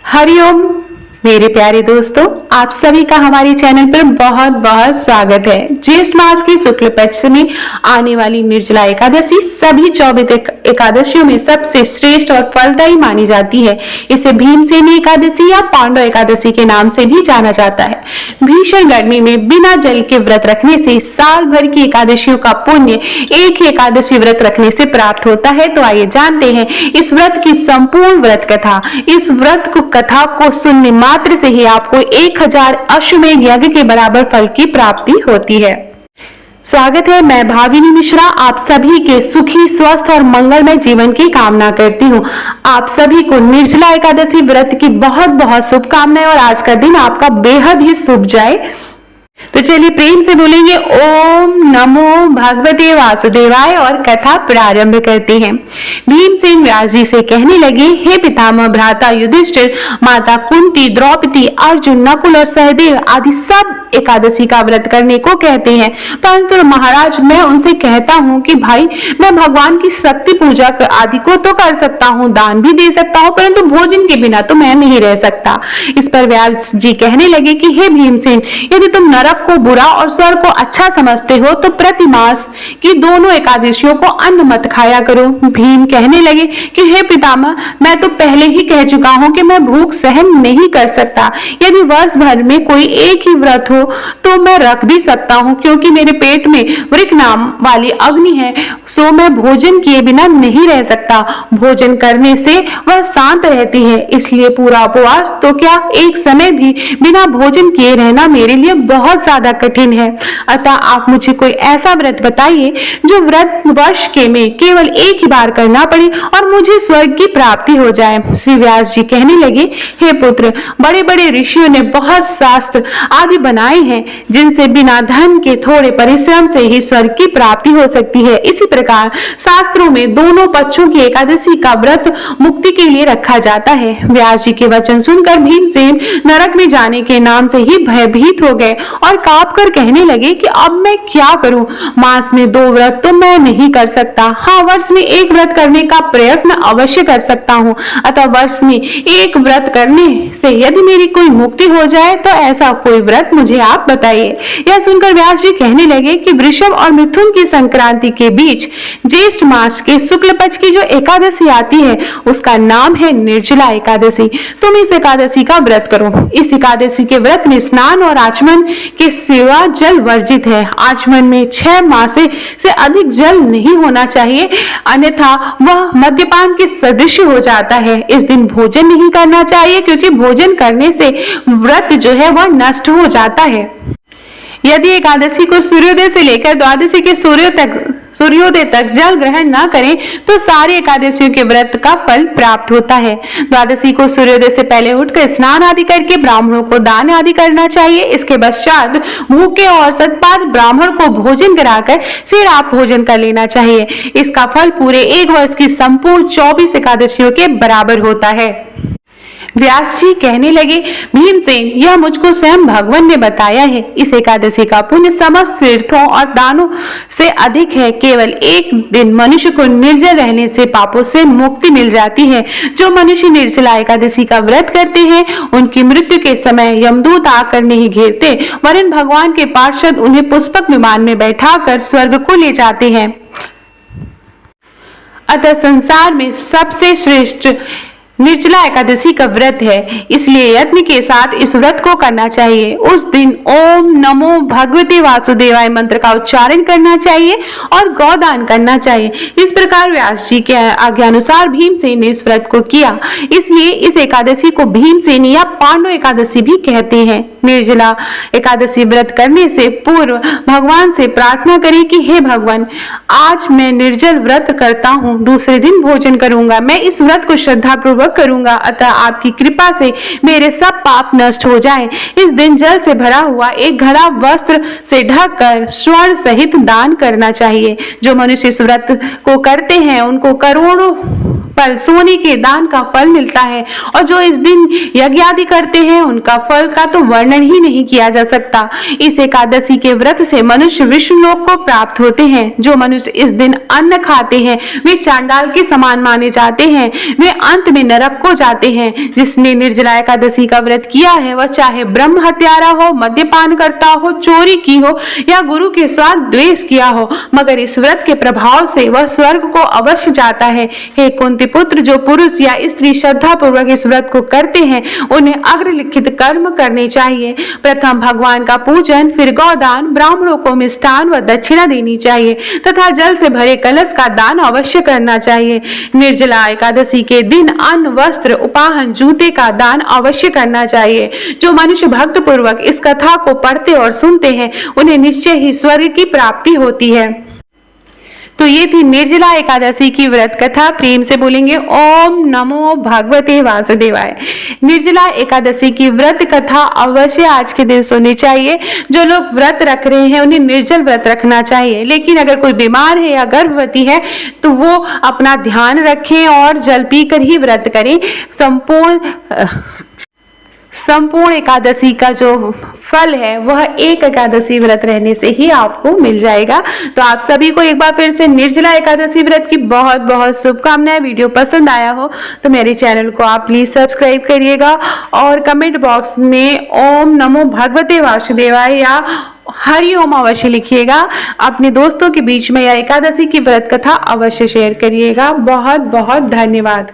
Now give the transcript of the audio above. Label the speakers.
Speaker 1: हरिओम मेरे प्यारे दोस्तों, आप सभी का हमारे चैनल पर बहुत बहुत स्वागत है। ज्येष्ठ मास की शुक्ल पक्ष में आने वाली निर्जला एकादशी सभी 24 एकादशियों में सबसे श्रेष्ठ और फलदायी मानी जाती है। इसे भीमसेनी एकादशी या पांडव एकादशी के नाम से भी जाना जाता है। भीषण गर्मी में बिना जल के व्रत रखने से साल भर की एकादशियों का पुण्य एक ही एकादशी व्रत रखने से प्राप्त होता है। तो आइए जानते हैं इस व्रत की संपूर्ण व्रत कथा। इस व्रत को कथा को सुनने मात्र से ही आपको 1000 अश्वमेध यज्ञ के बराबर फल की प्राप्ति होती है। स्वागत है, मैं भाविनी मिश्रा आप सभी के सुखी, स्वस्थ और मंगलमय जीवन की कामना करती हूँ। आप सभी को निर्जला एकादशी व्रत की बहुत बहुत शुभकामनाएं और आज का दिन आपका बेहद ही शुभ जाए। तो चलिए प्रेम से बोलेंगे ओम नमो भगवते वासुदेवाय और कथा प्रारंभ करते हैं। भीमसेन व्यास जी से कहने लगे, हे पितामह, भ्राता युधिष्ठिर, माता कुंती, द्रौपदी, अर्जुन, नकुल और सहदेव आदि सब एकादशी का व्रत करने को कहते हैं, परंतु महाराज मैं उनसे कहता हूँ कि भाई मैं भगवान की शक्ति पूजा आदि को तो कर सकता हूँ, दान भी दे सकता हूँ, परंतु भोजन के बिना तो मैं नहीं रह सकता। इस पर व्यास जी कहने लगे कि हे भीमसेन, यदि तुम नरक को बुरा और स्वर्ग को अच्छा समझते हो तो प्रति मास की दोनों एकादशियों को अन्न मत खाया करो। भीम कहने लगे कि हे पितामह, मैं तो पहले ही कह चुका हूँ कि मैं भूख सहन नहीं कर सकता। यदि वर्ष भर में कोई एक ही व्रत हो तो मैं रख भी सकता हूँ, क्योंकि मेरे पेट में वृक नाम वाली अग्नि है, सो मैं भोजन किए बिना नहीं रह सकता। भोजन करने से वह शांत रहती है, इसलिए पूरा उपवास तो क्या एक समय भी बिना भोजन किए रहना मेरे लिए बहुत ज्यादा कठिन है। अतः आप मुझे कोई ऐसा व्रत बताइए जो व्रत वर्ष के में केवल एक ही बार करना पड़े और मुझे स्वर्ग की प्राप्ति हो जाए। श्री व्यास जी कहने लगे, हे पुत्र, बड़े बड़े ऋषियों ने बहुत शास्त्र आदि बनाए हैं जिनसे बिना धन के थोड़े परिश्रम से ही स्वर्ग की प्राप्ति हो सकती है। इसी प्रकार शास्त्रों में दोनों पक्षों की एकादशी का व्रत मुक्ति के लिए रखा जाता है। व्यास जी के वचन सुनकर भीमसेन नरक में जाने के नाम से ही भयभीत हो गए और कांप कर कहने लगे कि अब मैं क्या करूं। मास में 2 व्रत तो मैं नहीं कर सकता, हाँ वर्ष में 1 व्रत करने का प्रयत्न अवश्य कर सकता हूँ। अतः वर्ष में 1 व्रत करने से यदि मेरी कोई मुक्ति हो जाए तो ऐसा कोई व्रत मुझे आप बताइए। यह सुनकर व्यास जी कहने लगे कि वृषभ और मिथुन की संक्रांति के बीच ज्येष्ठ मास के शुक्ल पक्ष की जो एकादशी आती है उसका नाम है निर्जला एकादशी। तुम इस एकादशी का व्रत करो। इस एकादशी के व्रत में स्नान और आचमन के सिवा जल वर्जित है। आचमन में 6 मास से अधिक जल नहीं होना चाहिए, अन्यथा वह मद्यपान के सदृश हो जाता है। इस दिन भोजन नहीं करना चाहिए, क्योंकि भोजन करने से व्रत जो है वह नष्ट हो जाता है। यदि एकादशी को सूर्योदय से लेकर द्वादशी के सूर्योदय तक जल ग्रहण न करें तो सारे एकादशियों के व्रत का फल प्राप्त होता है। द्वादशी को सूर्योदय से पहले उठकर स्नान आदि करके ब्राह्मणों को दान आदि करना चाहिए। इसके पश्चात भूखे और सतपात ब्राह्मण को भोजन कराकर फिर आप भोजन कर लेना चाहिए। इसका फल पूरे 1 वर्ष की संपूर्ण 24 एकादशियों के बराबर होता है। व्यास जी कहने लगे, भीमसेन, यह मुझको स्वयं भगवान ने बताया है। इस एकादशी का पुण्य समस्त तीर्थों और दानों से अधिक है। केवल एक दिन मनुष्य को निर्जल रहने से पापों से मुक्ति मिल जाती है। जो मनुष्य निर्जला एकादशी का व्रत करते हैं उनकी मृत्यु के समय यमदूत आकर नहीं घेरते, वरन भगवान के पार्षद उन्हें पुष्पक विमान में बैठाकर स्वर्ग को ले जाते हैं। अतः संसार में सबसे श्रेष्ठ निर्जला एकादशी का व्रत है, इसलिए यत्न के साथ इस व्रत को करना चाहिए। उस दिन ओम नमो भगवते वासुदेवाय मंत्र का उच्चारण करना चाहिए और गौदान करना चाहिए। इस प्रकार व्यास जी के आज्ञानुसार भीमसेन ने इस व्रत को किया, इसलिए इस एकादशी को भीमसेनी या पांडव एकादशी भी कहते हैं। निर्जला एकादशी व्रत करने से पूर्व भगवान से प्रार्थना करें कि हे भगवान, आज मैं निर्जल व्रत करता हूँ, दूसरे दिन भोजन करूंगा। मैं इस व्रत को श्रद्धा पूर्वक करूंगा, अतः आपकी कृपा से मेरे सब पाप नष्ट हो जाएं। इस दिन जल से भरा हुआ एक घड़ा वस्त्र से ढककर स्वर्ण सहित दान करना चाहिए। जो मनुष्य इस व्रत को करते हैं उनको करोड़ों फल, सोने के दान का फल मिलता है। और जो इस दिन यज्ञ आदि करते हैं उनका फल का तो वर्णन ही नहीं किया जा सकता। इस एकादशी के व्रत से मनुष्य विष्णु लोक को प्राप्त होते हैं। जो मनुष्य इस दिन अन्न खाते हैं वे चांडाल के समान माने जाते हैं, वे अंत में नरक को जाते हैं। जिसने निर्जला एकादशी का व्रत किया है वह चाहे ब्रह्म हत्यारा हो, मद्यपान करता हो, चोरी की हो या गुरु के साथ द्वेष किया हो, मगर इस व्रत के प्रभाव से वह स्वर्ग को अवश्य जाता है। हे कुंती पुत्र, जो पुरुष या स्त्री श्रद्धा पूर्वक इस व्रत को करते हैं उन्हें अग्रलिखित कर्म करने चाहिए। प्रथम भगवान का पूजन, फिर गौदान, ब्राह्मणों को मिष्ठान व दक्षिणा देनी चाहिए तथा जल से भरे कलश का दान अवश्य करना चाहिए। निर्जला एकादशी के दिन अन्न, वस्त्र, उपाहन, जूते का दान अवश्य करना चाहिए। जो मनुष्य भक्त पूर्वक इस कथा को पढ़ते और सुनते हैं उन्हें निश्चय ही स्वर्ग की प्राप्ति होती है। तो ये थी निर्जला एकादशी की व्रत कथा। प्रेम से बोलेंगे ओम नमो भगवते वासुदेवाय। निर्जला एकादशी की व्रत कथा अवश्य आज के दिन सुननी चाहिए। जो लोग व्रत रख रहे हैं उन्हें निर्जल व्रत रखना चाहिए, लेकिन अगर कोई बीमार है या गर्भवती है तो वो अपना ध्यान रखें और जल पीकर ही व्रत करें। संपूर्ण एकादशी का जो फल है वह एक एकादशी व्रत रहने से ही आपको मिल जाएगा। तो आप सभी को एक बार फिर से निर्जला एकादशी व्रत की बहुत बहुत शुभकामनाएं। वीडियो पसंद आया हो तो मेरे चैनल को आप प्लीज सब्सक्राइब करिएगा और कमेंट बॉक्स में ओम नमो भगवते वासुदेवाय या हरि ओम अवश्य लिखिएगा। अपने दोस्तों के बीच में यह एकादशी की व्रत कथा अवश्य शेयर करिएगा। बहुत बहुत धन्यवाद।